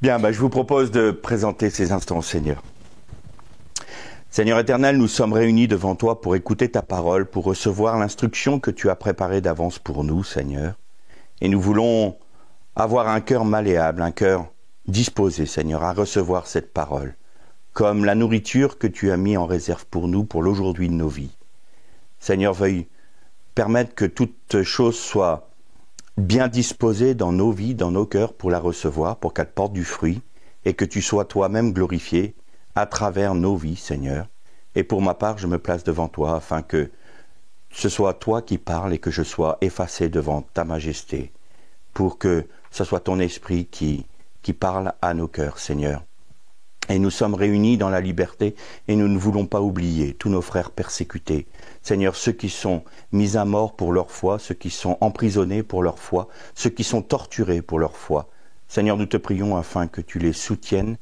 Bien, je vous propose de présenter ces instants au Seigneur. Seigneur éternel, nous sommes réunis devant toi pour écouter ta parole, pour recevoir l'instruction que tu as préparée d'avance pour nous, Seigneur. Et nous voulons avoir un cœur malléable, un cœur disposé, Seigneur, à recevoir cette parole, comme la nourriture que tu as mis en réserve pour nous, pour l'aujourd'hui de nos vies. Seigneur, veuille permettre que toute chose soit bien disposée dans nos vies, dans nos cœurs, pour la recevoir, pour qu'elle porte du fruit, et que tu sois toi-même glorifié à travers nos vies, Seigneur. Et pour ma part, je me place devant toi, afin que ce soit toi qui parles et que je sois effacé devant ta majesté, pour que ce soit ton esprit qui parle à nos cœurs, Seigneur. Et nous sommes réunis dans la liberté et nous ne voulons pas oublier tous nos frères persécutés. Seigneur, ceux qui sont mis à mort pour leur foi, ceux qui sont emprisonnés pour leur foi, ceux qui sont torturés pour leur foi. Seigneur, nous te prions afin que tu les soutiennes,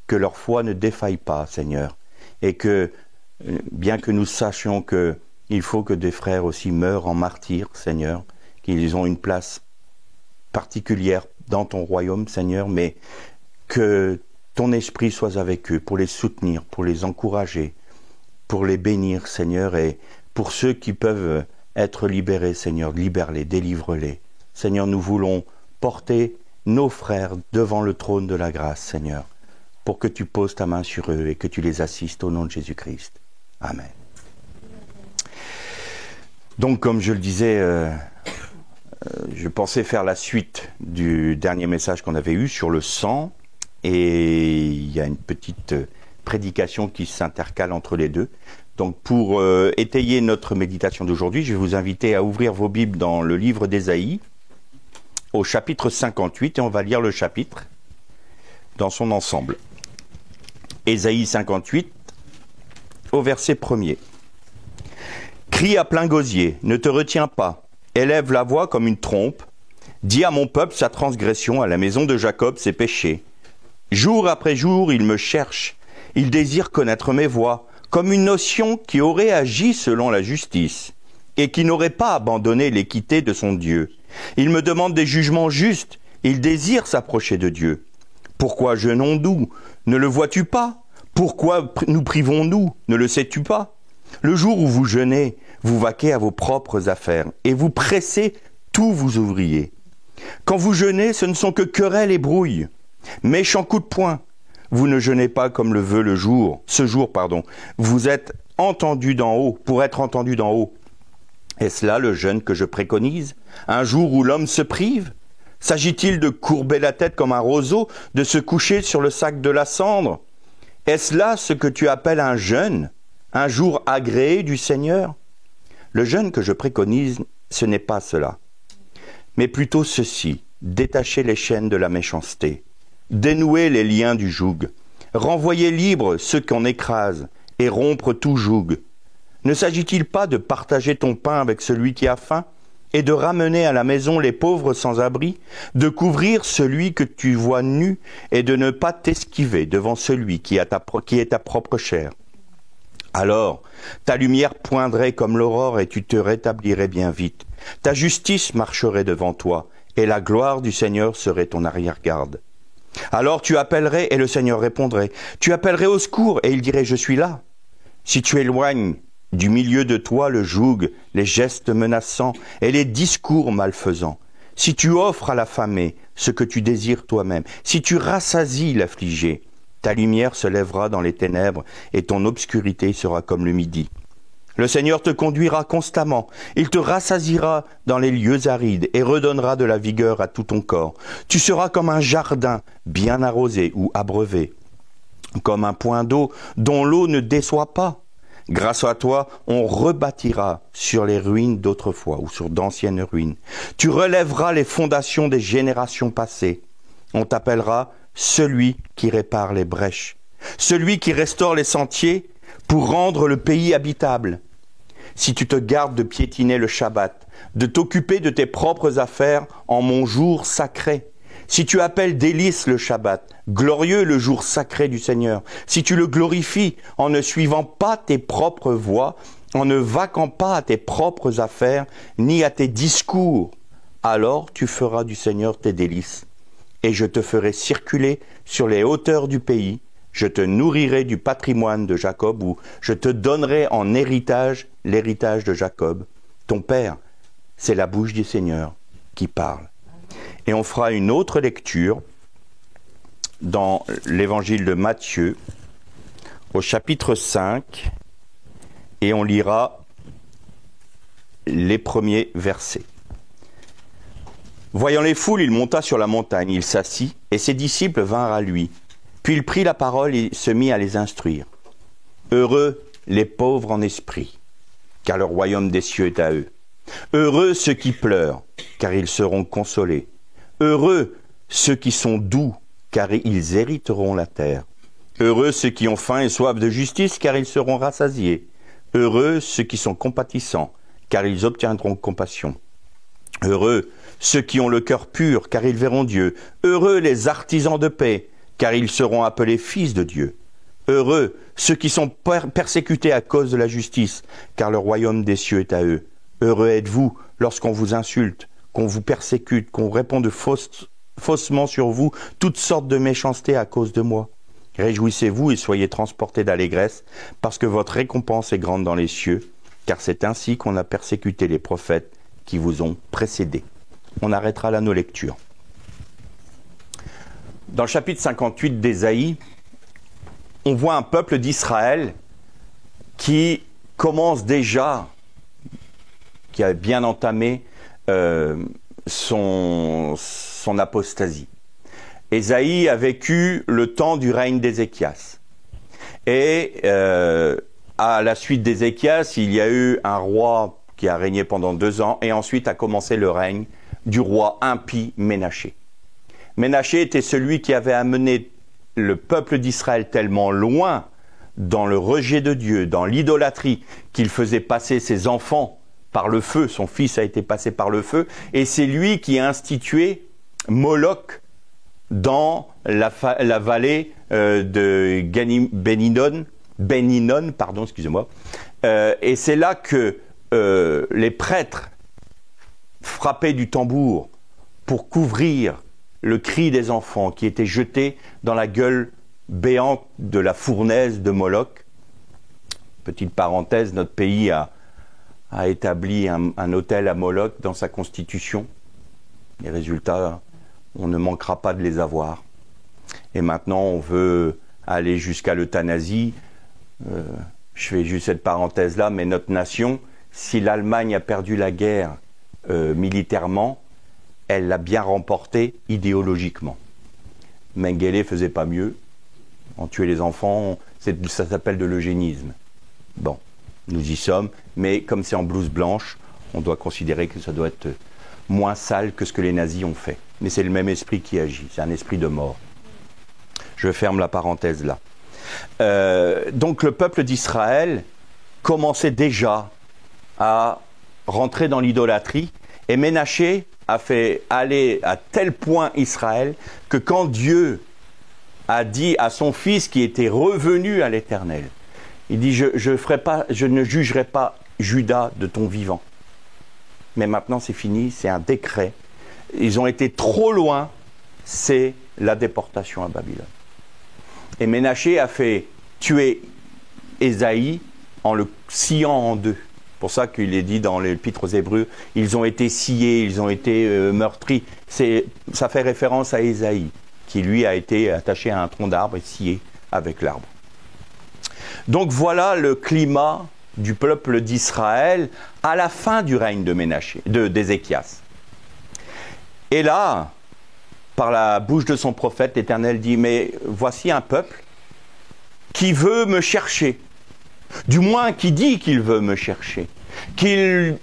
que leur foi ne défaille pas, Seigneur. Et que, bien que nous sachions qu'il faut que des frères aussi meurent en martyrs, Seigneur, qu'ils ont une place particulière dans ton royaume, Seigneur, mais que ton esprit soit avec eux pour les soutenir, pour les encourager, pour les bénir, Seigneur, et pour ceux qui peuvent être libérés, Seigneur, libère-les, délivre-les. Seigneur, nous voulons porter nos frères devant le trône de la grâce, Seigneur, pour que tu poses ta main sur eux et que tu les assistes au nom de Jésus-Christ. Amen. Donc, comme je le disais, je pensais faire la suite du dernier message qu'on avait eu sur le sang, et il y a une petite prédication qui s'intercale entre les deux. Donc pour étayer notre méditation d'aujourd'hui, je vais vous inviter à ouvrir vos Bibles dans le livre d'Ésaïe, au chapitre 58, et on va lire le chapitre dans son ensemble. Ésaïe 58, au verset 1er. « Crie à plein gosier, ne te retiens pas, élève la voix comme une trompe, dis à mon peuple sa transgression, à la maison de Jacob ses péchés. Jour après jour, il me cherche, il désire connaître mes voies, comme une nation qui aurait agi selon la justice, et qui n'aurait pas abandonné l'équité de son Dieu. Il me demande des jugements justes, il désire s'approcher de Dieu. Pourquoi jeûnons-nous? Ne le vois-tu pas? Pourquoi nous privons-nous? Ne le sais-tu pas? Le jour où vous jeûnez, vous vaquez à vos propres affaires, et vous pressez tous vos ouvriers. Quand vous jeûnez, ce ne sont que querelles et brouilles. Méchant coup de poing, vous ne jeûnez pas comme le veut ce jour. Vous êtes entendu d'en haut, pour être entendu d'en haut. Est-ce là le jeûne que je préconise? Un jour où l'homme se prive? S'agit-il de courber la tête comme un roseau, de se coucher sur le sac de la cendre? Est-ce là ce que tu appelles un jeûne, un jour agréé du Seigneur? Le jeûne que je préconise, ce n'est pas cela, mais plutôt ceci: détacher les chaînes de la méchanceté, dénouer les liens du joug, renvoyer libres ceux qu'on écrase et rompre tout joug. Ne s'agit-il pas de partager ton pain avec celui qui a faim et de ramener à la maison les pauvres sans abri, de couvrir celui que tu vois nu et de ne pas t'esquiver devant celui qui est ta propre chair? Alors, ta lumière poindrait comme l'aurore et tu te rétablirais bien vite. Ta justice marcherait devant toi et la gloire du Seigneur serait ton arrière-garde. Alors tu appellerais et le Seigneur répondrait. Tu appellerais au secours et il dirait: je suis là. Si tu éloignes du milieu de toi le joug, les gestes menaçants et les discours malfaisants, si tu offres à l'affamé ce que tu désires toi-même, si tu rassasies l'affligé, ta lumière se lèvera dans les ténèbres et ton obscurité sera comme le midi. Le Seigneur te conduira constamment, il te rassasiera dans les lieux arides et redonnera de la vigueur à tout ton corps. Tu seras comme un jardin bien arrosé ou abreuvé, comme un point d'eau dont l'eau ne déçoit pas. Grâce à toi, on rebâtira sur les ruines d'autrefois ou sur d'anciennes ruines. Tu relèveras les fondations des générations passées. On t'appellera celui qui répare les brèches, celui qui restaure les sentiers pour rendre le pays habitable. Si tu te gardes de piétiner le Shabbat, de t'occuper de tes propres affaires en mon jour sacré, si tu appelles délice le Shabbat, glorieux le jour sacré du Seigneur, si tu le glorifies en ne suivant pas tes propres voies, en ne vaquant pas à tes propres affaires, ni à tes discours, alors tu feras du Seigneur tes délices, et je te ferai circuler sur les hauteurs du pays. Je te nourrirai du patrimoine de Jacob, ou je te donnerai en héritage l'héritage de Jacob. Ton père, c'est la bouche du Seigneur qui parle. Et on fera une autre lecture dans l'évangile de Matthieu, au chapitre 5, et on lira les premiers versets. Voyant les foules, il monta sur la montagne, il s'assit, et ses disciples vinrent à lui. Puis il prit la parole et se mit à les instruire. Heureux les pauvres en esprit, car le royaume des cieux est à eux. Heureux ceux qui pleurent, car ils seront consolés. Heureux ceux qui sont doux, car ils hériteront la terre. Heureux ceux qui ont faim et soif de justice, car ils seront rassasiés. Heureux ceux qui sont compatissants, car ils obtiendront compassion. Heureux ceux qui ont le cœur pur, car ils verront Dieu. Heureux les artisans de paix, car ils seront appelés fils de Dieu. Heureux ceux qui sont persécutés à cause de la justice, car le royaume des cieux est à eux. Heureux êtes-vous lorsqu'on vous insulte, qu'on vous persécute, qu'on répond faussement sur vous toutes sortes de méchancetés à cause de moi. Réjouissez-vous et soyez transportés d'allégresse, parce que votre récompense est grande dans les cieux, car c'est ainsi qu'on a persécuté les prophètes qui vous ont précédés. On arrêtera là nos lectures. Dans le chapitre 58 d'Ésaïe, on voit un peuple d'Israël qui commence déjà, qui a bien entamé son apostasie. Ésaïe a vécu le temps du règne d'Ézéchias. Et à la suite d'Ézéchias, il y a eu un roi qui a régné pendant 2 ans, et ensuite a commencé le règne du roi impie Ménaché. Ménaché était celui qui avait amené le peuple d'Israël tellement loin dans le rejet de Dieu, dans l'idolâtrie, qu'il faisait passer ses enfants par le feu. Son fils a été passé par le feu, et c'est lui qui a institué Moloch dans la vallée de Ben-Hinnom, et c'est là que les prêtres frappaient du tambour pour couvrir le cri des enfants qui étaient jetés dans la gueule béante de la fournaise de Moloch. Petite parenthèse, notre pays a établi un autel à Moloch dans sa constitution. Les résultats, on ne manquera pas de les avoir. Et maintenant, on veut aller jusqu'à l'euthanasie. Je fais juste cette parenthèse-là, mais notre nation, si l'Allemagne a perdu la guerre militairement, elle l'a bien remportée idéologiquement. Mengele faisait pas mieux. On tuait les enfants, ça s'appelle de l'eugénisme. Bon, nous y sommes, mais comme c'est en blouse blanche, on doit considérer que ça doit être moins sale que ce que les nazis ont fait. Mais c'est le même esprit qui agit, c'est un esprit de mort. Je ferme la parenthèse là. Donc le peuple d'Israël commençait déjà à rentrer dans l'idolâtrie, et Ménaché a fait aller à tel point Israël que quand Dieu a dit à son fils qui était revenu à l'Éternel, il dit je ne jugerai pas Juda de ton vivant. Mais maintenant c'est fini, c'est un décret. Ils ont été trop loin, c'est la déportation à Babylone. Et Ménaché a fait tuer Ésaïe en le sciant en deux. C'est pour ça qu'il est dit dans l'Épître aux Hébreux, ils ont été sciés, ils ont été meurtris. Ça fait référence à Ésaïe, qui lui a été attaché à un tronc d'arbre et scié avec l'arbre. Donc voilà le climat du peuple d'Israël à la fin du règne d'Ézéchias. Et là, par la bouche de son prophète, l'Éternel dit, mais voici un peuple qui veut me chercher. Du moins, qui dit qu'il veut me chercher. Qu'il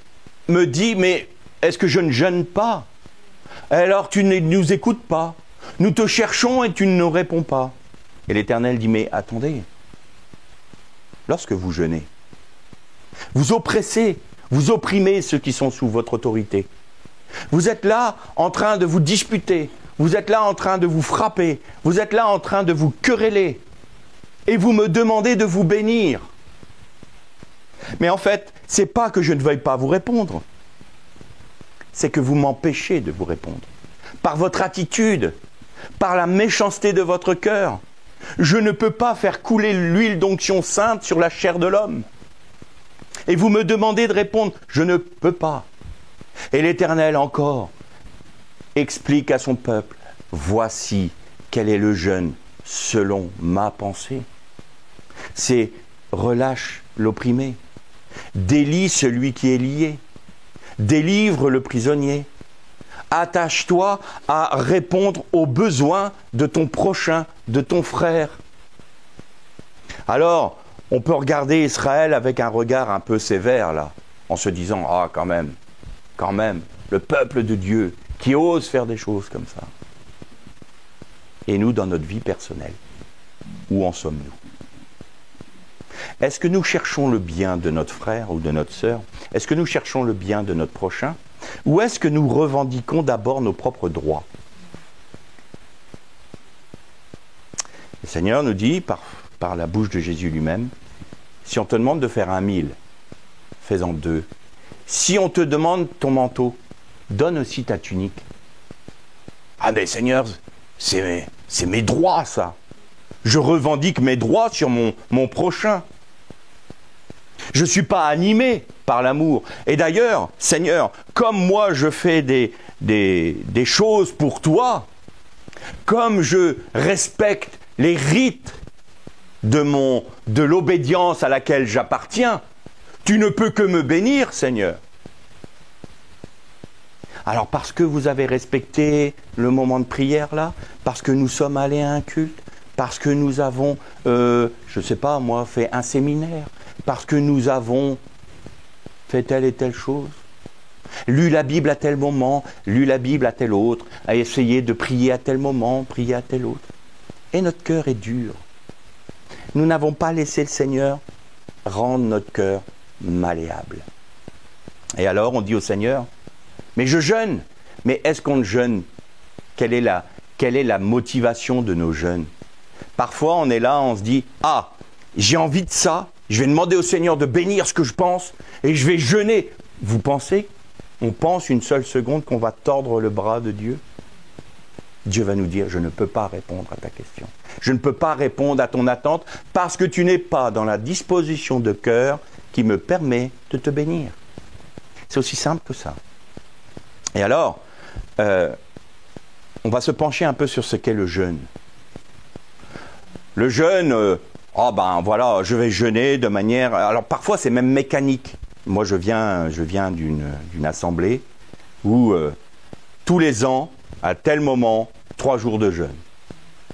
me dit, mais est-ce que je ne jeûne pas? Alors tu ne nous écoutes pas. Nous te cherchons et tu ne nous réponds pas. Et l'Éternel dit, mais attendez. Lorsque vous jeûnez, vous oppressez, vous opprimez ceux qui sont sous votre autorité. Vous êtes là en train de vous disputer. Vous êtes là en train de vous frapper. Vous êtes là en train de vous quereller. Et vous me demandez de vous bénir. Mais en fait, c'est pas que je ne veuille pas vous répondre. C'est que vous m'empêchez de vous répondre. Par votre attitude, par la méchanceté de votre cœur. Je ne peux pas faire couler l'huile d'onction sainte sur la chair de l'homme. Et vous me demandez de répondre, je ne peux pas. Et l'Éternel encore explique à son peuple, voici quel est le jeûne selon ma pensée. C'est relâche l'opprimé, délie celui qui est lié, délivre le prisonnier. Attache-toi à répondre aux besoins de ton prochain, de ton frère. Alors, on peut regarder Israël avec un regard un peu sévère, là, en se disant, ah, quand même, le peuple de Dieu qui ose faire des choses comme ça. Et nous, dans notre vie personnelle, où en sommes-nous? Est-ce que nous cherchons le bien de notre frère ou de notre sœur? Est-ce que nous cherchons le bien de notre prochain? Ou est-ce que nous revendiquons d'abord nos propres droits? Le Seigneur nous dit, par la bouche de Jésus lui-même, si on te demande de faire 1000, fais-en 2. Si on te demande ton manteau, donne aussi ta tunique. Ah mais Seigneur, c'est mes droits ça. Je revendique mes droits sur mon prochain. Je ne suis pas animé par l'amour. Et d'ailleurs, Seigneur, comme moi je fais des choses pour toi, comme je respecte les rites de l'obédience à laquelle j'appartiens, tu ne peux que me bénir, Seigneur. Alors parce que vous avez respecté le moment de prière là, parce que nous sommes allés à un culte, parce que nous avons, je ne sais pas moi, fait un séminaire, parce que nous avons fait telle et telle chose, lu la Bible à tel moment, lu la Bible à tel autre, a essayé de prier à tel moment, prier à tel autre. Et notre cœur est dur. Nous n'avons pas laissé le Seigneur rendre notre cœur malléable. Et alors on dit au Seigneur, mais je jeûne. Mais est-ce qu'on jeûne? Quelle est la motivation de nos jeûnes? Parfois on est là, on se dit, ah, j'ai envie de ça, je vais demander au Seigneur de bénir ce que je pense et je vais jeûner. Vous pensez? On pense une seule seconde qu'on va tordre le bras de Dieu? Dieu va nous dire, je ne peux pas répondre à ta question. Je ne peux pas répondre à ton attente parce que tu n'es pas dans la disposition de cœur qui me permet de te bénir. C'est aussi simple que ça. Et alors, on va se pencher un peu sur ce qu'est le jeûne. Le jeûne, voilà, je vais jeûner de manière... Alors parfois c'est même mécanique. Moi je viens d'une assemblée où tous les ans, à tel moment, 3 jours de jeûne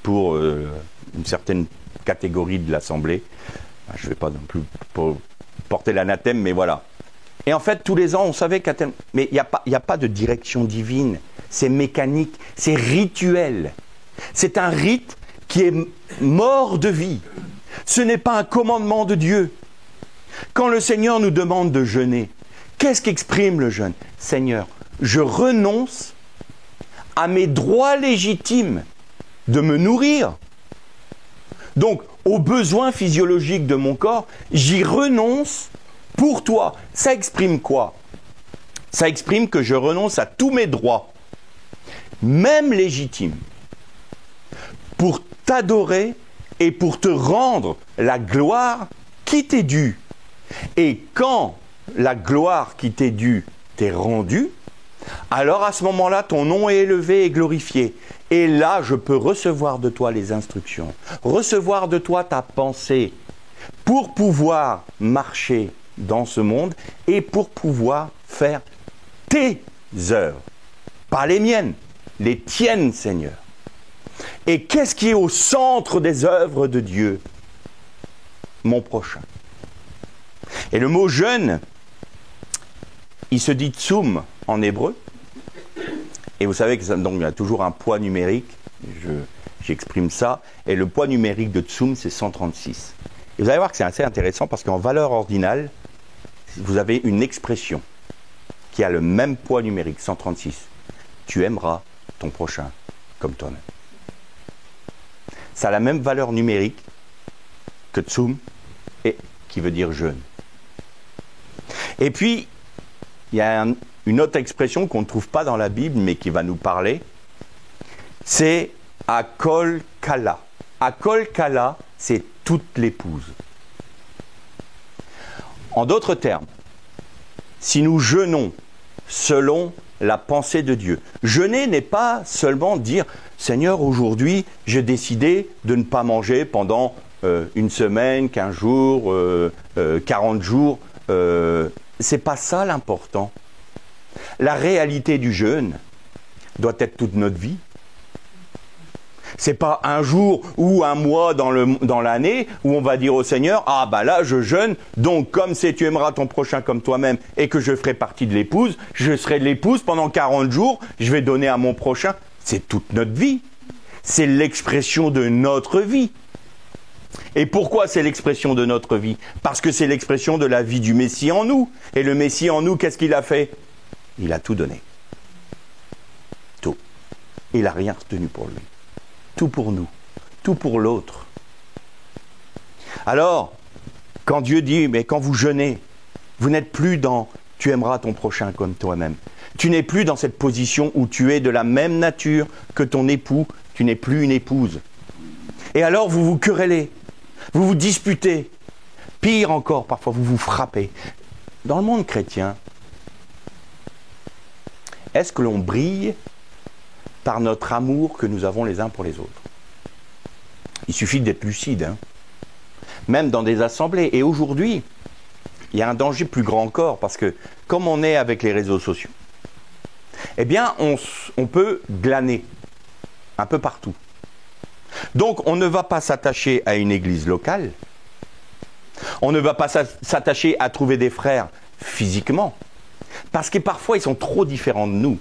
pour une certaine catégorie de l'assemblée. Je ne vais pas non plus porter l'anathème, mais voilà. Et en fait, tous les ans, on savait qu'à tel... Mais il n'y a pas de direction divine. C'est mécanique, c'est rituel. C'est un rite qui est mort de vie. Ce n'est pas un commandement de Dieu. Quand le Seigneur nous demande de jeûner, qu'est-ce qu'exprime le jeûne? Seigneur, je renonce à mes droits légitimes de me nourrir. Donc, aux besoins physiologiques de mon corps, j'y renonce pour toi. Ça exprime quoi? Ça exprime que je renonce à tous mes droits, même légitimes, pour t'adorer et pour te rendre la gloire qui t'est due. Et quand la gloire qui t'est due t'est rendue, alors à ce moment-là, ton nom est élevé et glorifié. Et là, je peux recevoir de toi les instructions, recevoir de toi ta pensée, pour pouvoir marcher dans ce monde et pour pouvoir faire tes œuvres. Pas les miennes, les tiennes, Seigneur. Et qu'est-ce qui est au centre des œuvres de Dieu? Mon prochain. Et le mot jeûne, il se dit tsum en hébreu. Et vous savez que donc, il y a toujours un poids numérique. J'exprime ça. Et le poids numérique de tsum, c'est 136. Et vous allez voir que c'est assez intéressant parce qu'en valeur ordinale, vous avez une expression qui a le même poids numérique, 136. Tu aimeras ton prochain comme toi-même. Ça a la même valeur numérique que tsum, et qui veut dire jeûne. Et puis, il y a une autre expression qu'on ne trouve pas dans la Bible, mais qui va nous parler. C'est Akol Kala. Akol Kala, c'est toute l'épouse. En d'autres termes, si nous jeûnons selon la pensée de Dieu, jeûner n'est pas seulement dire « Seigneur, aujourd'hui, j'ai décidé de ne pas manger pendant une semaine, 15 jours, 40 jours. » C'est pas ça l'important. La réalité du jeûne doit être toute notre vie. C'est pas un jour ou un mois dans l'année où on va dire au Seigneur, ah bah là je jeûne, donc comme c'est tu aimeras ton prochain comme toi-même et que je ferai partie de l'épouse, je serai de l'épouse pendant 40 jours, je vais donner à mon prochain. C'est toute notre vie. C'est l'expression de notre vie. Et pourquoi c'est l'expression de notre vie? Parce que c'est l'expression de la vie du Messie en nous. Et le Messie en nous, qu'est-ce qu'il a fait? Il a tout donné. Tout. Il n'a rien retenu pour lui. Tout pour nous, tout pour l'autre. Alors, quand Dieu dit, mais quand vous jeûnez, vous n'êtes plus dans « tu aimeras ton prochain comme toi-même ». Tu n'es plus dans cette position où tu es de la même nature que ton époux, tu n'es plus une épouse. Et alors, vous vous querellez, vous vous disputez. Pire encore, parfois, vous vous frappez. Dans le monde chrétien, est-ce que l'on brille par notre amour que nous avons les uns pour les autres? Il suffit d'être lucide, hein. Même dans des assemblées. Et aujourd'hui, il y a un danger plus grand encore, parce que comme on est avec les réseaux sociaux, eh bien, on peut glaner un peu partout. Donc, on ne va pas s'attacher à une église locale, on ne va pas s'attacher à trouver des frères physiquement, parce que parfois, ils sont trop différents de nous.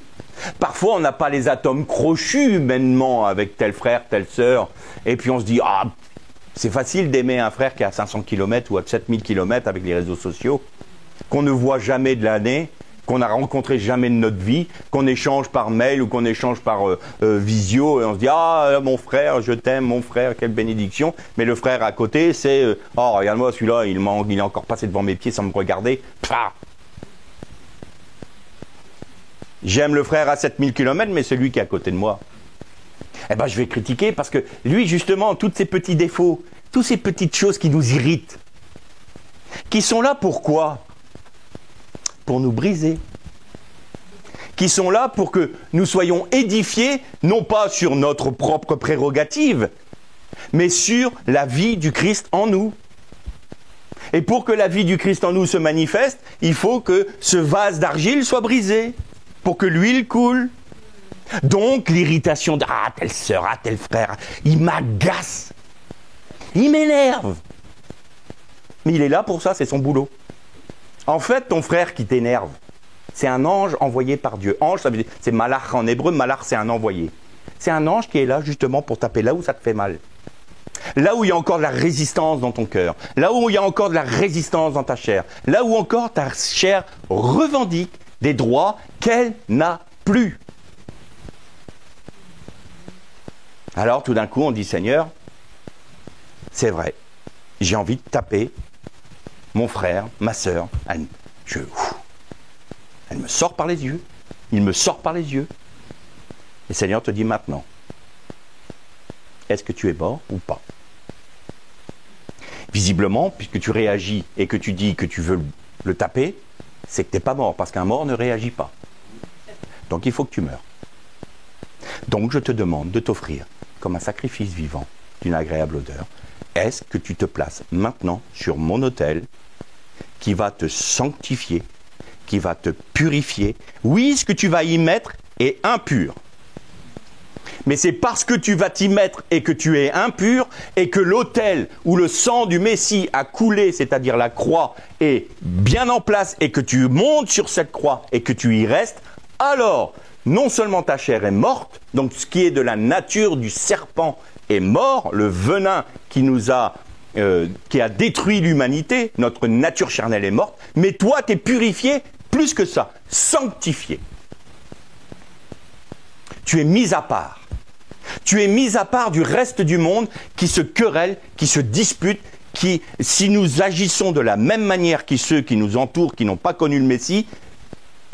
Parfois, on n'a pas les atomes crochus humainement avec tel frère, telle sœur. Et puis on se dit, ah, c'est facile d'aimer un frère qui est à 500 km ou à 7000 km avec les réseaux sociaux, qu'on ne voit jamais de l'année, qu'on n'a rencontré jamais de notre vie, qu'on échange par mail ou qu'on échange par visio. Et on se dit, ah, mon frère, je t'aime, mon frère, quelle bénédiction. Mais le frère à côté, c'est, oh, regarde-moi, celui-là, il est encore passé devant mes pieds sans me regarder. Pah. J'aime le frère à 7000 km, mais celui qui est à côté de moi, eh ben, je vais critiquer parce que lui, justement, tous ces petits défauts, toutes ces petites choses qui nous irritent, qui sont là pourquoi? Pour nous briser. Qui sont là pour que nous soyons édifiés, non pas sur notre propre prérogative, mais sur la vie du Christ en nous. Et pour que la vie du Christ en nous se manifeste, il faut que ce vase d'argile soit brisé. Pour que l'huile coule. Donc, l'irritation de « ah, telle sœur, ah, tel frère », il m'agace. Il m'énerve. Mais il est là pour ça, c'est son boulot. En fait, ton frère qui t'énerve, c'est un ange envoyé par Dieu. Ange, ça veut dire, c'est malach en hébreu. Malach, c'est un envoyé. C'est un ange qui est là justement pour taper là où ça te fait mal. Là où il y a encore de la résistance dans ton cœur. Là où il y a encore de la résistance dans ta chair. Là où encore ta chair revendique des droits qu'elle n'a plus. Alors tout d'un coup on dit Seigneur, c'est vrai, j'ai envie de taper mon frère, ma sœur, elle me sort par les yeux, il me sort par les yeux. Et Seigneur te dit maintenant, est-ce que tu es mort ou pas? Visiblement, puisque tu réagis et que tu dis que tu veux le taper, c'est que tu n'es pas mort, parce qu'un mort ne réagit pas. Donc il faut que tu meurs. Donc je te demande de t'offrir comme un sacrifice vivant d'une agréable odeur. Est-ce que tu te places maintenant sur mon autel qui va te sanctifier, qui va te purifier? Oui, ce que tu vas y mettre est impur. Mais c'est parce que tu vas t'y mettre et que tu es impur et que l'autel où le sang du Messie a coulé, c'est-à-dire la croix, est bien en place et que tu montes sur cette croix et que tu y restes, alors non seulement ta chair est morte, donc ce qui est de la nature du serpent est mort, le venin qui a détruit l'humanité, notre nature charnelle est morte, mais toi tu es purifié, plus que ça, sanctifié. Tu es mis à part. Tu es mis à part du reste du monde qui se querelle, qui se dispute, qui, si nous agissons de la même manière que ceux qui nous entourent, qui n'ont pas connu le Messie,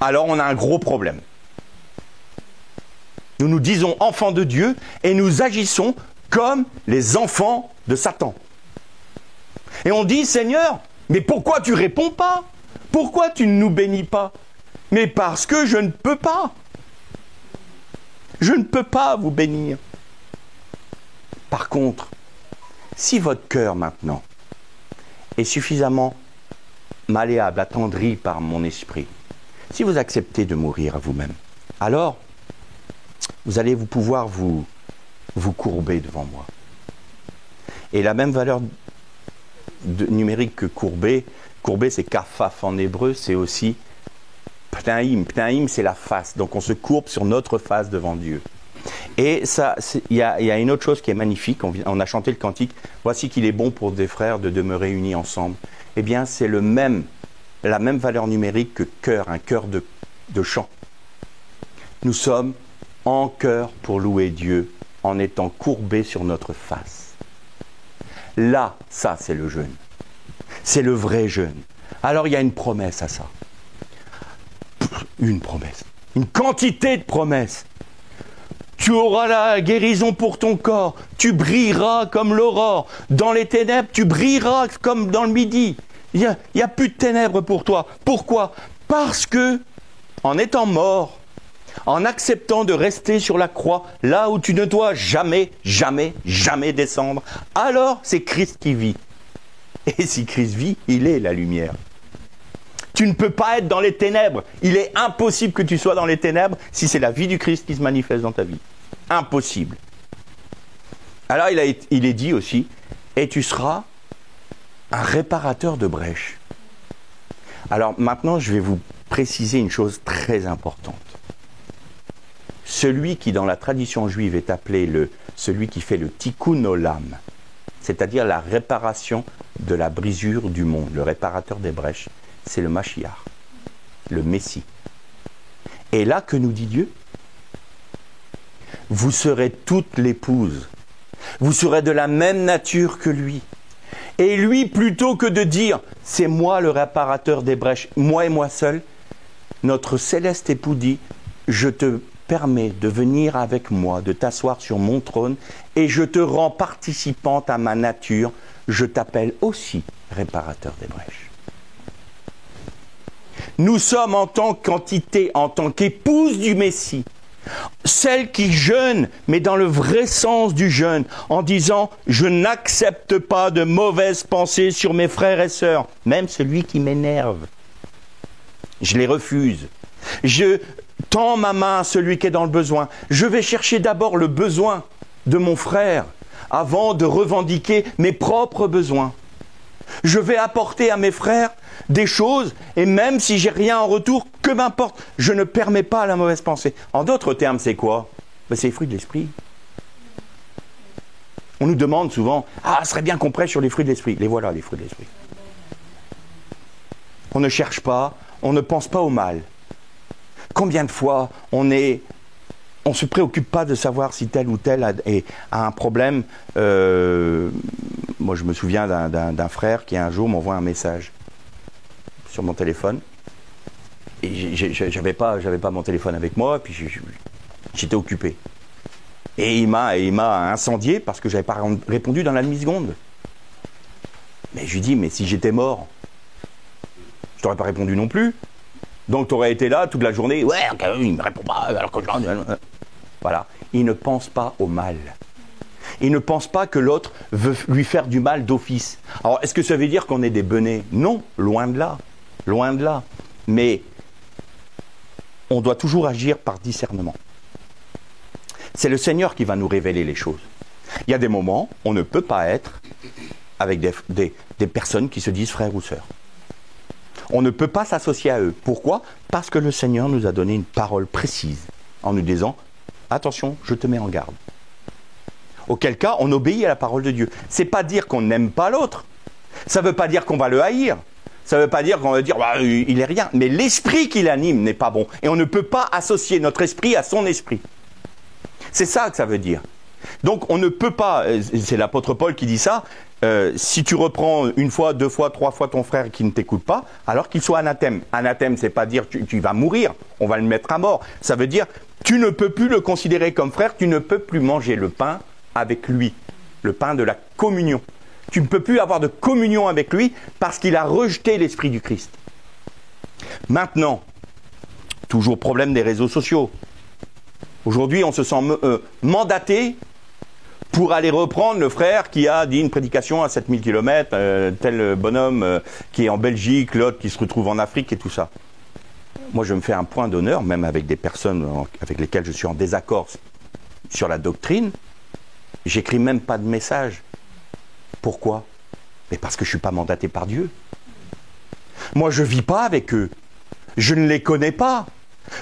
alors on a un gros problème. Nous nous disons enfants de Dieu et nous agissons comme les enfants de Satan. Et on dit, Seigneur, mais pourquoi tu réponds pas? Pourquoi tu ne nous bénis pas? Mais parce que je ne peux pas. Je ne peux pas vous bénir. Par contre, si votre cœur maintenant est suffisamment malléable, attendri par mon esprit, si vous acceptez de mourir à vous-même, alors vous allez pouvoir vous courber devant moi. Et la même valeur numérique que courber c'est kafaf en hébreu, c'est aussi pnaïm. Pnaïm, c'est la face. Donc on se courbe sur notre face devant Dieu. Et ça, il y a une autre chose qui est magnifique. On a chanté le cantique. Voici qu'il est bon pour des frères de demeurer unis ensemble. Eh bien, c'est la même valeur numérique que cœur, un cœur de chant. Nous sommes en cœur pour louer Dieu en étant courbés sur notre face. Là, ça, c'est le jeûne. C'est le vrai jeûne. Alors, il y a une promesse à ça. Une promesse. Une quantité de promesses. Tu auras la guérison pour ton corps. Tu brilleras comme l'aurore. Dans les ténèbres, tu brilleras comme dans le midi. Il n'y a plus de ténèbres pour toi. Pourquoi? Parce que, en étant mort, en acceptant de rester sur la croix, là où tu ne dois jamais, jamais, jamais descendre, alors c'est Christ qui vit. Et si Christ vit, il est la lumière. Tu ne peux pas être dans les ténèbres. Il est impossible que tu sois dans les ténèbres si c'est la vie du Christ qui se manifeste dans ta vie. Impossible. Alors il est dit aussi, et tu seras un réparateur de brèches. Alors maintenant, je vais vous préciser une chose très importante. Celui qui, dans la tradition juive, est appelé celui qui fait le tikkun olam, c'est-à-dire la réparation de la brisure du monde, le réparateur des brèches, c'est le Mashiach, le Messie. Et là, que nous dit Dieu? Vous serez toute l'épouse. Vous serez de la même nature que lui. Et lui, plutôt que de dire, c'est moi le réparateur des brèches, moi et moi seul, notre céleste époux dit, je te permets de venir avec moi, de t'asseoir sur mon trône, et je te rends participant à ma nature, je t'appelle aussi réparateur des brèches. Nous sommes en tant qu'entité, en tant qu'épouse du Messie, celle qui jeûne, mais dans le vrai sens du jeûne, en disant « Je n'accepte pas de mauvaises pensées sur mes frères et sœurs, même celui qui m'énerve. Je les refuse. Je tends ma main à celui qui est dans le besoin. Je vais chercher d'abord le besoin de mon frère avant de revendiquer mes propres besoins. Je vais apporter à mes frères des choses, et même si j'ai rien en retour, que m'importe, je ne permets pas la mauvaise pensée. En d'autres termes, c'est quoi? C'est les fruits de l'esprit. On nous demande souvent, ce serait bien qu'on prêche sur les fruits de l'esprit. Les voilà, les fruits de l'esprit. On ne cherche pas, on ne pense pas au mal. Combien de fois on ne se préoccupe pas de savoir si tel ou tel a un problème. Moi, je me souviens d'un frère qui un jour m'envoie un message sur mon téléphone. Et j'avais pas mon téléphone avec moi, puis j'étais occupé. Et il m'a incendié parce que j'avais pas répondu dans la demi-seconde. Mais je lui dis, mais si j'étais mort, je t'aurais pas répondu non plus. Donc tu aurais été là toute la journée, ouais, il me répond pas, alors que voilà. Il ne pense pas au mal. Il ne pense pas que l'autre veut lui faire du mal d'office. Alors, est-ce que ça veut dire qu'on est des benets? Non, loin de là. Loin de là. Mais on doit toujours agir par discernement. C'est le Seigneur qui va nous révéler les choses. Il y a des moments, on ne peut pas être avec des personnes qui se disent frères ou sœurs. On ne peut pas s'associer à eux. Pourquoi? Parce que le Seigneur nous a donné une parole précise en nous disant « Attention, je te mets en garde ». Auquel cas, on obéit à la parole de Dieu. C'est pas dire qu'on n'aime pas l'autre. Ça ne veut pas dire qu'on va le haïr. Ça ne veut pas dire qu'on va dire il est rien. Mais l'esprit qui l'anime n'est pas bon. Et on ne peut pas associer notre esprit à son esprit. C'est ça que ça veut dire. Donc on ne peut pas, c'est l'apôtre Paul qui dit ça, si tu reprends une fois, deux fois, trois fois ton frère qui ne t'écoute pas, alors qu'il soit anathème. Anathème, c'est pas dire tu vas mourir, on va le mettre à mort. Ça veut dire tu ne peux plus le considérer comme frère, tu ne peux plus manger le pain avec lui, le pain de la communion. Tu ne peux plus avoir de communion avec lui parce qu'il a rejeté l'esprit du Christ. Maintenant, toujours problème des réseaux sociaux. Aujourd'hui, on se sent mandaté pour aller reprendre le frère qui a dit une prédication à 7000 km, tel bonhomme qui est en Belgique, l'autre qui se retrouve en Afrique et tout ça. Moi, je me fais un point d'honneur, même avec des personnes avec lesquelles je suis en désaccord sur la doctrine. J'écris même pas de message. Pourquoi? Mais parce que je ne suis pas mandaté par Dieu. Moi, je ne vis pas avec eux. Je ne les connais pas.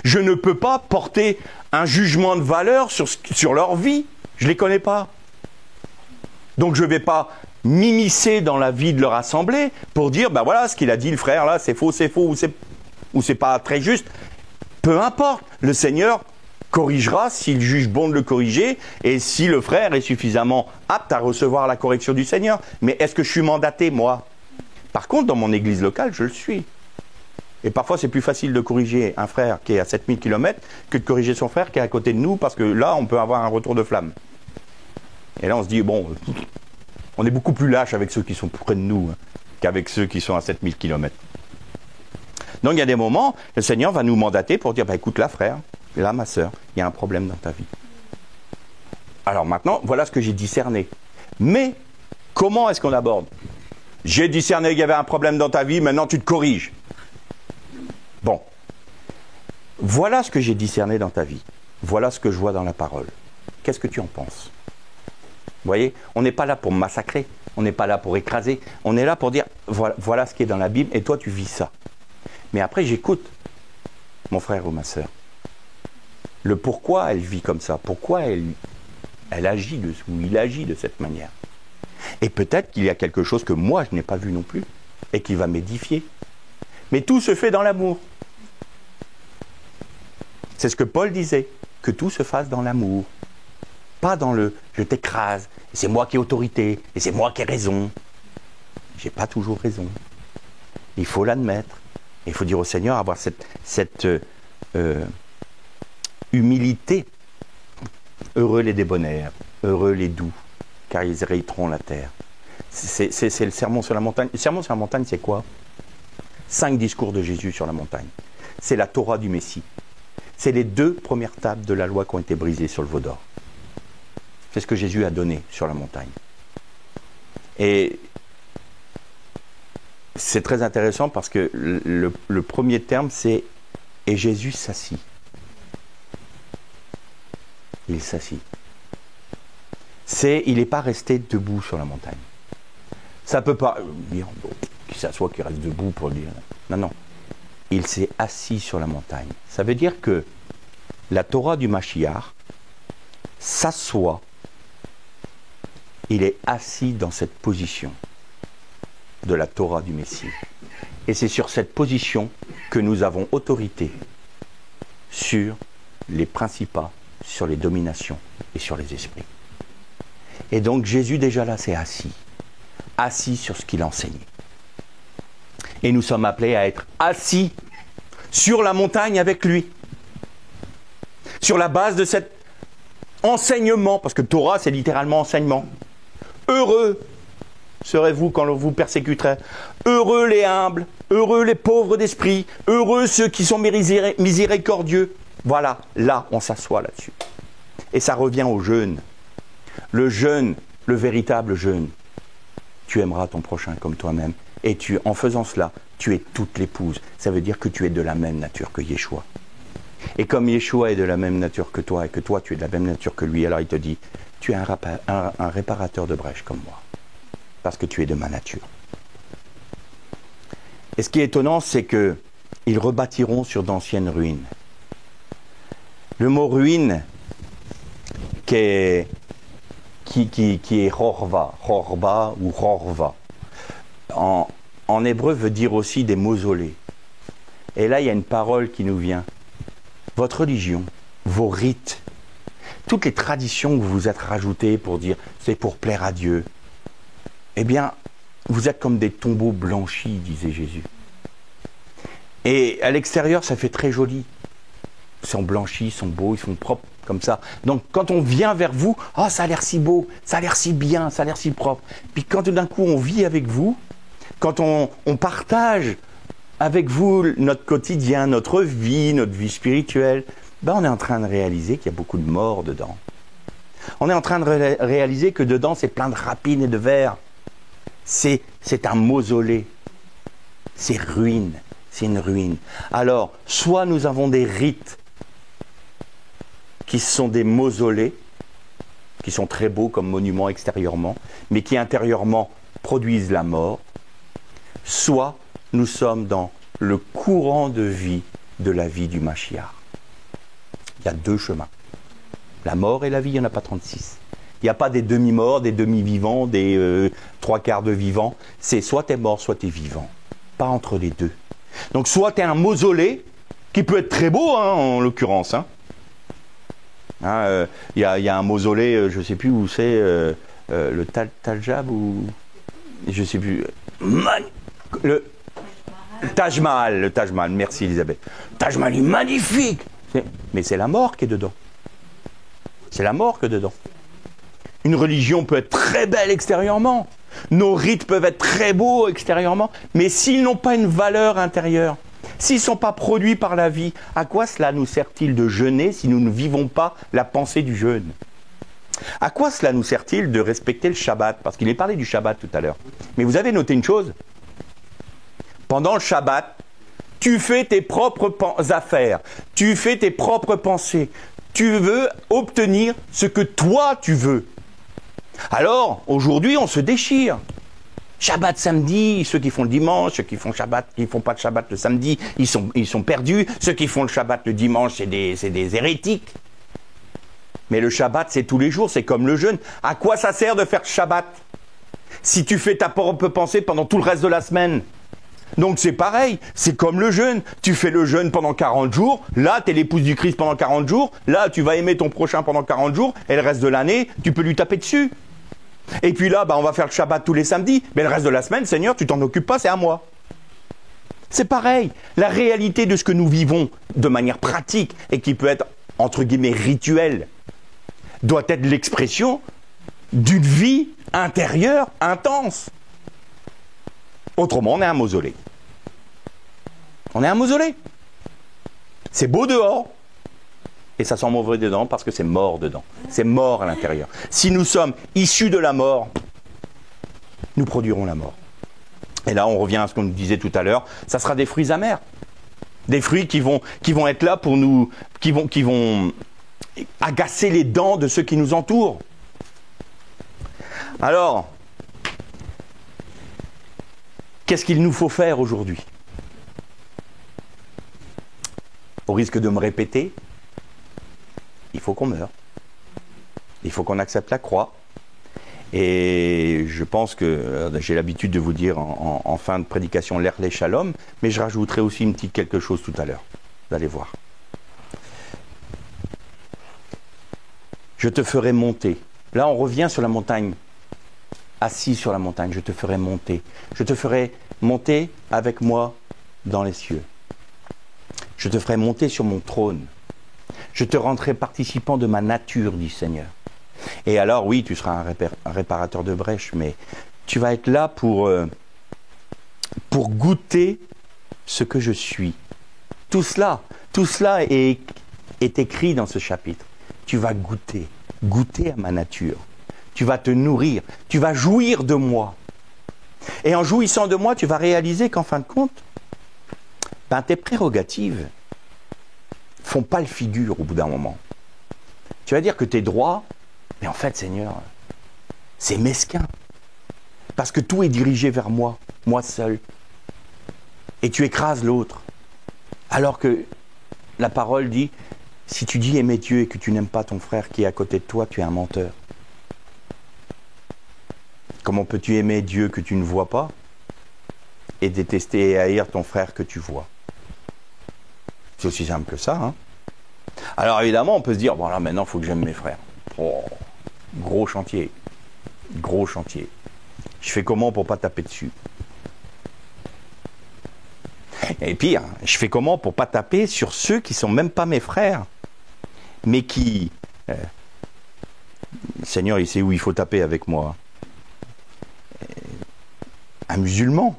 Je ne peux pas porter un jugement de valeur sur leur vie. Je ne les connais pas. Donc je ne vais pas m'immiscer dans la vie de leur assemblée pour dire, ben voilà, ce qu'il a dit le frère là, c'est faux, ou c'est pas très juste. Peu importe, le Seigneur corrigera s'il juge bon de le corriger et si le frère est suffisamment apte à recevoir la correction du Seigneur. Mais est-ce que je suis mandaté, moi? Par contre, dans mon église locale, je le suis. Et parfois, c'est plus facile de corriger un frère qui est à 7000 km que de corriger son frère qui est à côté de nous, parce que là, on peut avoir un retour de flamme. Et là, on se dit, bon, on est beaucoup plus lâche avec ceux qui sont près de nous qu'avec ceux qui sont à 7000 km. Donc, il y a des moments, le Seigneur va nous mandater pour dire, bah, écoute, là, frère, là, ma sœur, il y a un problème dans ta vie. Alors maintenant, voilà ce que j'ai discerné. Mais, comment est-ce qu'on aborde? J'ai discerné qu'il y avait un problème dans ta vie, maintenant tu te corriges. Bon, voilà ce que j'ai discerné dans ta vie. Voilà ce que je vois dans la parole. Qu'est-ce que tu en penses? Vous voyez, on n'est pas là pour massacrer, on n'est pas là pour écraser, on est là pour dire, voilà ce qui est dans la Bible, et toi tu vis ça. Mais après j'écoute mon frère ou ma sœur. Le pourquoi elle vit comme ça, pourquoi elle agit ou il agit de cette manière. Et peut-être qu'il y a quelque chose que moi je n'ai pas vu non plus, et qui va m'édifier. Mais tout se fait dans l'amour. C'est ce que Paul disait, que tout se fasse dans l'amour. Pas dans le « je t'écrase, et c'est moi qui ai autorité, et c'est moi qui ai raison ». J'ai pas toujours raison. Il faut l'admettre. Il faut dire au Seigneur, avoir cette humilité. Heureux les débonnaires, heureux les doux, car ils hériteront la terre. C'est le sermon sur la montagne. Le sermon sur la montagne, c'est quoi? 5 discours de Jésus sur la montagne. C'est la Torah du Messie. C'est les 2 premières tables de la loi qui ont été brisées sur le veau d'or. C'est ce que Jésus a donné sur la montagne. Et c'est très intéressant parce que le premier terme, c'est « et Jésus s'assit ». Il s'assit. Il n'est pas resté debout sur la montagne. Ça ne peut pas dire qu'il s'assoit, qu'il reste debout pour dire. Non, non. Il s'est assis sur la montagne. Ça veut dire que la Torah du Mashiach s'assoit. Il est assis dans cette position de la Torah du Messie. Et c'est sur cette position que nous avons autorité sur les principats, sur les dominations et sur les esprits. Et donc Jésus déjà là s'est assis. Assis sur ce qu'il enseignait. Et nous sommes appelés à être assis sur la montagne avec lui. Sur la base de cet enseignement, parce que Torah c'est littéralement enseignement. Heureux serez-vous quand l'on vous persécuterait. Heureux les humbles, heureux les pauvres d'esprit, heureux ceux qui sont miséricordieux. Voilà, là on s'assoit là-dessus. Et ça revient au jeûne. Le jeûne, le véritable jeûne. Tu aimeras ton prochain comme toi-même. Et en faisant cela, tu es toute l'épouse. Ça veut dire que tu es de la même nature que Yeshua. Et comme Yeshua est de la même nature que toi, et que toi tu es de la même nature que lui, alors il te dit, tu es un réparateur de brèches comme moi. Parce que tu es de ma nature. Et ce qui est étonnant, c'est qu'ils rebâtiront sur d'anciennes ruines. Le mot ruine, qui est Rorba ou Rorva, en hébreu veut dire aussi des mausolées. Et là, il y a une parole qui nous vient. Votre religion, vos rites, toutes les traditions que vous vous êtes rajoutées pour dire c'est pour plaire à Dieu. eh bien, vous êtes comme des tombeaux blanchis, disait Jésus. Et à l'extérieur, ça fait très joli. Ils sont blanchis, ils sont beaux, ils sont propres, comme ça. Donc, quand on vient vers vous, oh, ça a l'air si beau, ça a l'air si bien, ça a l'air si propre. Puis quand tout d'un coup, on vit avec vous, quand on partage avec vous notre quotidien, notre vie spirituelle, ben on est en train de réaliser qu'il y a beaucoup de morts dedans. On est en train de réaliser que dedans, c'est plein de rapines et de vers. C'est un mausolée. C'est ruine. C'est une ruine. Alors, soit nous avons des rites qui sont des mausolées, qui sont très beaux comme monuments extérieurement, mais qui intérieurement produisent la mort, soit nous sommes dans le courant de vie de la vie du Mashiach. Il y a deux chemins. La mort et la vie, il n'y en a pas 36. Il n'y a pas des demi-morts, des demi-vivants, des trois quarts de vivants. C'est soit tu es mort, soit tu es vivant. Pas entre les deux. Donc soit tu es un mausolée, qui peut être très beau, hein, en l'occurrence. Il y a un mausolée, je ne sais plus où c'est, le Taljab ou... Je ne sais plus. Le Taj Mahal, merci Elisabeth. Le Taj Mahal est magnifique. Mais c'est la mort qui est dedans. C'est la mort que dedans. Une religion peut être très belle extérieurement. Nos rites peuvent être très beaux extérieurement. Mais s'ils n'ont pas une valeur intérieure, s'ils ne sont pas produits par la vie, à quoi cela nous sert-il de jeûner si nous ne vivons pas la pensée du jeûne? À quoi cela nous sert-il de respecter le Shabbat? Parce qu'il est parlé du Shabbat tout à l'heure. Mais vous avez noté une chose. Pendant le Shabbat, tu fais tes propres affaires. Tu fais tes propres pensées. Tu veux obtenir ce que toi tu veux. Alors, aujourd'hui, on se déchire. Shabbat samedi, ceux qui font le dimanche, ceux qui font Shabbat, qui font pas de Shabbat le samedi, ils sont perdus. Ceux qui font le Shabbat le dimanche, c'est des hérétiques. Mais le Shabbat, c'est tous les jours, c'est comme le jeûne. À quoi ça sert de faire Shabbat si tu fais ta propre pensée pendant tout le reste de la semaine? Donc c'est pareil, c'est comme le jeûne. Tu fais le jeûne pendant 40 jours, là tu es l'épouse du Christ pendant 40 jours, là tu vas aimer ton prochain pendant 40 jours, et le reste de l'année, tu peux lui taper dessus. Et puis là, on va faire le Shabbat tous les samedis, mais le reste de la semaine, Seigneur, tu t'en occupes pas, c'est à moi. C'est pareil, la réalité de ce que nous vivons de manière pratique, et qui peut être, entre guillemets, rituelle, doit être l'expression d'une vie intérieure intense. Autrement, on est un mausolée. On est un mausolée. C'est beau dehors, et ça sent mauvais dedans parce que c'est mort dedans. C'est mort à l'intérieur. Si nous sommes issus de la mort, nous produirons la mort. Et là, on revient à ce qu'on nous disait tout à l'heure, ça sera des fruits amers. Des fruits qui vont être là pour nous, qui vont agacer les dents de ceux qui nous entourent. Alors, qu'est-ce qu'il nous faut faire aujourd'hui? Au risque de me répéter, il faut qu'on meure. Il faut qu'on accepte la croix. Et je pense que j'ai l'habitude de vous dire en fin de prédication l'air les shalom, mais je rajouterai aussi une petite quelque chose tout à l'heure. Vous allez voir. Je te ferai monter. Là, on revient sur la montagne. Assis sur la montagne, je te ferai monter. Je te ferai monter avec moi dans les cieux. Je te ferai monter sur mon trône. Je te rendrai participant de ma nature, dit Seigneur. Et alors, oui, tu seras un réparateur de brèches, mais tu vas être là pour goûter ce que je suis. Tout cela est écrit dans ce chapitre. Tu vas goûter à ma nature. Tu vas te nourrir, tu vas jouir de moi. Et en jouissant de moi, tu vas réaliser qu'en fin de compte, tes prérogatives font pas le figure au bout d'un moment. Tu vas dire que tes droits, mais en fait, Seigneur, c'est mesquin. Parce que tout est dirigé vers moi seul. Et tu écrases l'autre. Alors que la parole dit, si tu dis aimer Dieu et que tu n'aimes pas ton frère qui est à côté de toi, tu es un menteur. Comment peux-tu aimer Dieu que tu ne vois pas et détester et haïr ton frère que tu vois? C'est aussi simple que ça. Hein. Alors évidemment, on peut se dire, bon là maintenant, il faut que j'aime mes frères. Oh, gros chantier. Gros chantier. Je fais comment pour pas taper dessus? Et pire, je fais comment pour pas taper sur ceux qui sont même pas mes frères, mais qui... le Seigneur, il sait où il faut taper avec moi. Un musulman.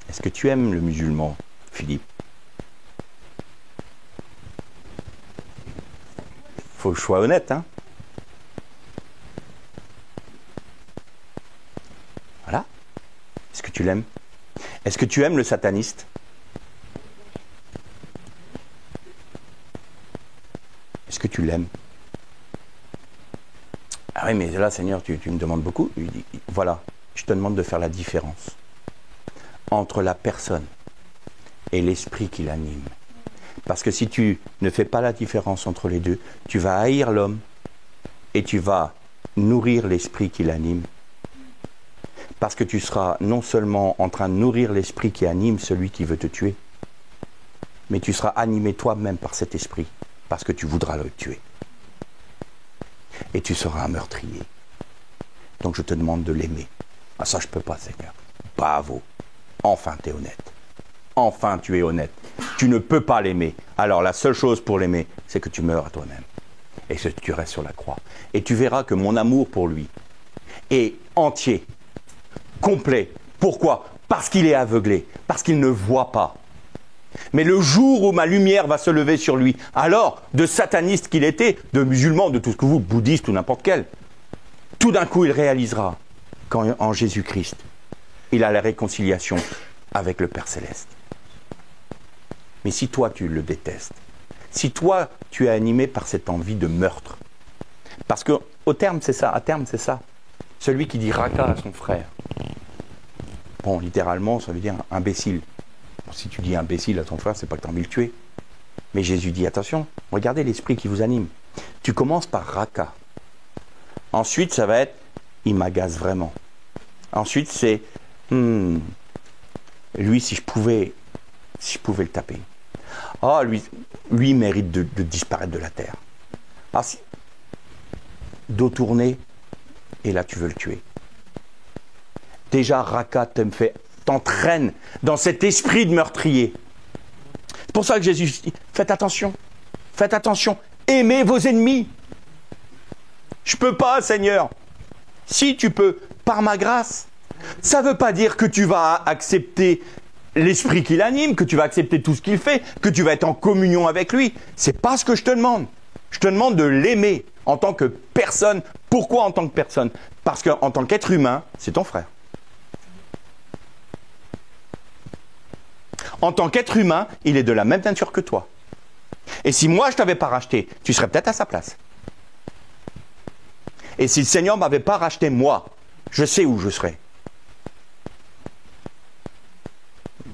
Est-ce que tu aimes le musulman, Philippe? Faut que je sois honnête, hein. Voilà. Est-ce que tu l'aimes? Est-ce que tu aimes le sataniste? Est-ce que tu l'aimes? Ah oui, mais là, Seigneur, tu me demandes beaucoup. Il dit, voilà, je te demande de faire la différence entre la personne et l'esprit qui l'anime. Parce que si tu ne fais pas la différence entre les deux, tu vas haïr l'homme et tu vas nourrir l'esprit qui l'anime. Parce que tu seras non seulement en train de nourrir l'esprit qui anime celui qui veut te tuer, mais tu seras animé toi-même par cet esprit, parce que tu voudras le tuer. Et tu seras un meurtrier. Donc je te demande de l'aimer. Ah ça je peux pas, Seigneur. Bravo. Enfin tu es honnête. Enfin tu es honnête. Tu ne peux pas l'aimer. Alors la seule chose pour l'aimer, c'est que tu meurs à toi-même. Et que tu restes sur la croix. Et tu verras que mon amour pour lui est entier, complet. Pourquoi? Parce qu'il est aveuglé. Parce qu'il ne voit pas. Mais le jour où ma lumière va se lever sur lui, alors, de sataniste qu'il était, de musulman, de tout ce que vous, bouddhiste ou n'importe quel, tout d'un coup il réalisera qu'en Jésus-Christ, il a la réconciliation avec le Père Céleste. Mais si toi tu le détestes, si toi tu es animé par cette envie de meurtre, parce qu'au terme c'est ça, à terme c'est ça, celui qui dit raka à son frère, bon littéralement ça veut dire imbécile. Si tu dis imbécile à ton frère, c'est pas que tu as envie de le tuer. Mais Jésus dit, attention, regardez l'esprit qui vous anime. Tu commences par raka. Ensuite, ça va être, il m'agace vraiment. Ensuite, c'est, lui, si je pouvais le taper. Ah, lui mérite de disparaître de la terre. Ah, si, dos tourné, et là, tu veux le tuer. Déjà, raka t'entraîne dans cet esprit de meurtrier. C'est pour ça que Jésus dit, faites attention, aimez vos ennemis. Je peux pas, Seigneur. Si tu peux, par ma grâce. Ça ne veut pas dire que tu vas accepter l'esprit qui l'anime, que tu vas accepter tout ce qu'il fait, que tu vas être en communion avec lui. C'est pas ce que je te demande. Je te demande de l'aimer en tant que personne. Pourquoi en tant que personne? Parce qu'en tant qu'être humain, c'est ton frère. En tant qu'être humain, il est de la même nature que toi. Et si moi je t'avais pas racheté, tu serais peut-être à sa place. Et si le Seigneur m'avait pas racheté moi, je sais où je serais.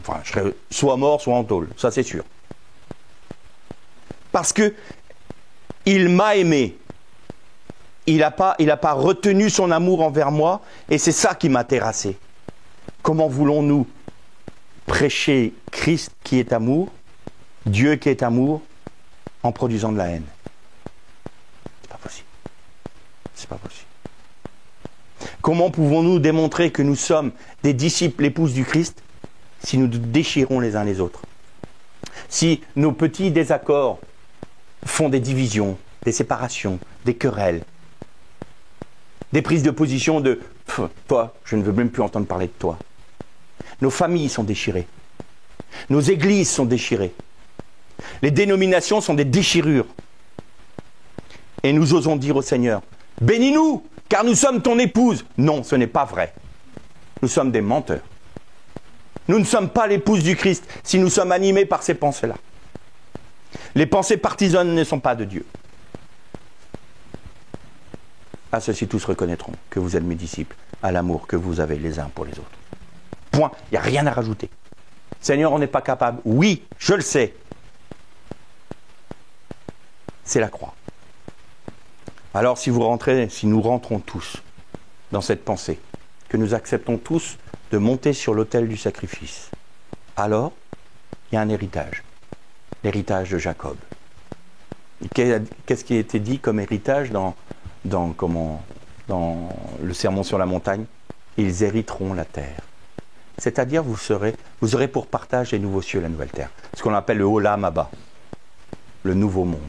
Enfin, je serais soit mort, soit en tôle, ça c'est sûr. Parce que il m'a aimé. Il n'a pas retenu son amour envers moi, et c'est ça qui m'a terrassé. Comment voulons-nous prêcher Christ qui est amour, Dieu qui est amour, en produisant de la haine? C'est pas possible. C'est pas possible. Comment pouvons-nous démontrer que nous sommes des disciples, l'épouse du Christ, si nous nous déchirons les uns les autres? Si nos petits désaccords font des divisions, des séparations, des querelles, des prises de position de « toi, je ne veux même plus entendre parler de toi ». Nos familles sont déchirées. Nos églises sont déchirées. Les dénominations sont des déchirures. Et nous osons dire au Seigneur, bénis-nous, car nous sommes ton épouse. Non, ce n'est pas vrai. Nous sommes des menteurs. Nous ne sommes pas l'épouse du Christ si nous sommes animés par ces pensées-là. Les pensées partisanes ne sont pas de Dieu. À ceux-ci tous reconnaîtront que vous êtes mes disciples, à l'amour que vous avez les uns pour les autres. Point. Il n'y a rien à rajouter. Seigneur, on n'est pas capable. Oui, je le sais. C'est la croix. Alors si nous rentrons tous dans cette pensée, que nous acceptons tous de monter sur l'autel du sacrifice, alors il y a un héritage. L'héritage de Jacob. Qu'est-ce qui a été dit comme héritage dans dans le Sermon sur la montagne, ils hériteront la terre. C'est-à-dire, vous aurez pour partage les nouveaux cieux et la nouvelle terre. Ce qu'on appelle le Olam Abba, le nouveau monde.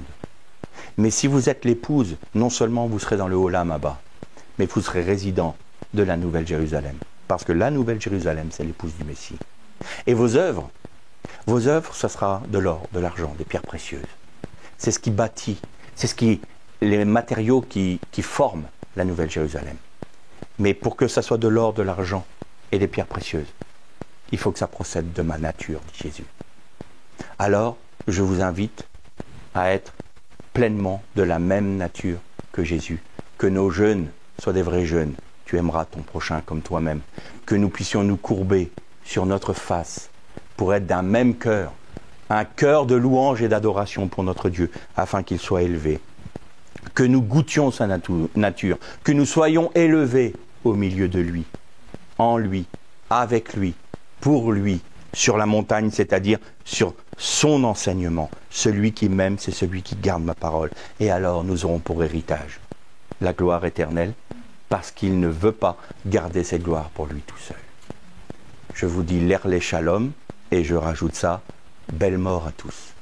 Mais si vous êtes l'épouse, non seulement vous serez dans le Olam Abba, mais vous serez résident de la Nouvelle Jérusalem. Parce que la Nouvelle Jérusalem, c'est l'épouse du Messie. Et vos œuvres, ça sera de l'or, de l'argent, des pierres précieuses. C'est ce qui bâtit, les matériaux qui forment la Nouvelle Jérusalem. Mais pour que ça soit de l'or, de l'argent et des pierres précieuses, il faut que ça procède de ma nature, dit Jésus. Alors, je vous invite à être pleinement de la même nature que Jésus. Que nos jeûnes soient des vrais jeûnes. Tu aimeras ton prochain comme toi-même. Que nous puissions nous courber sur notre face pour être d'un même cœur, un cœur de louange et d'adoration pour notre Dieu, afin qu'il soit élevé. Que nous goûtions sa nature, que nous soyons élevés au milieu de lui, en lui, avec lui, pour lui, sur la montagne, c'est-à-dire sur son enseignement. Celui qui m'aime, c'est celui qui garde ma parole. Et alors nous aurons pour héritage la gloire éternelle, parce qu'il ne veut pas garder cette gloire pour lui tout seul. Je vous dis l'Erlé Shalom, et je rajoute ça, belle mort à tous.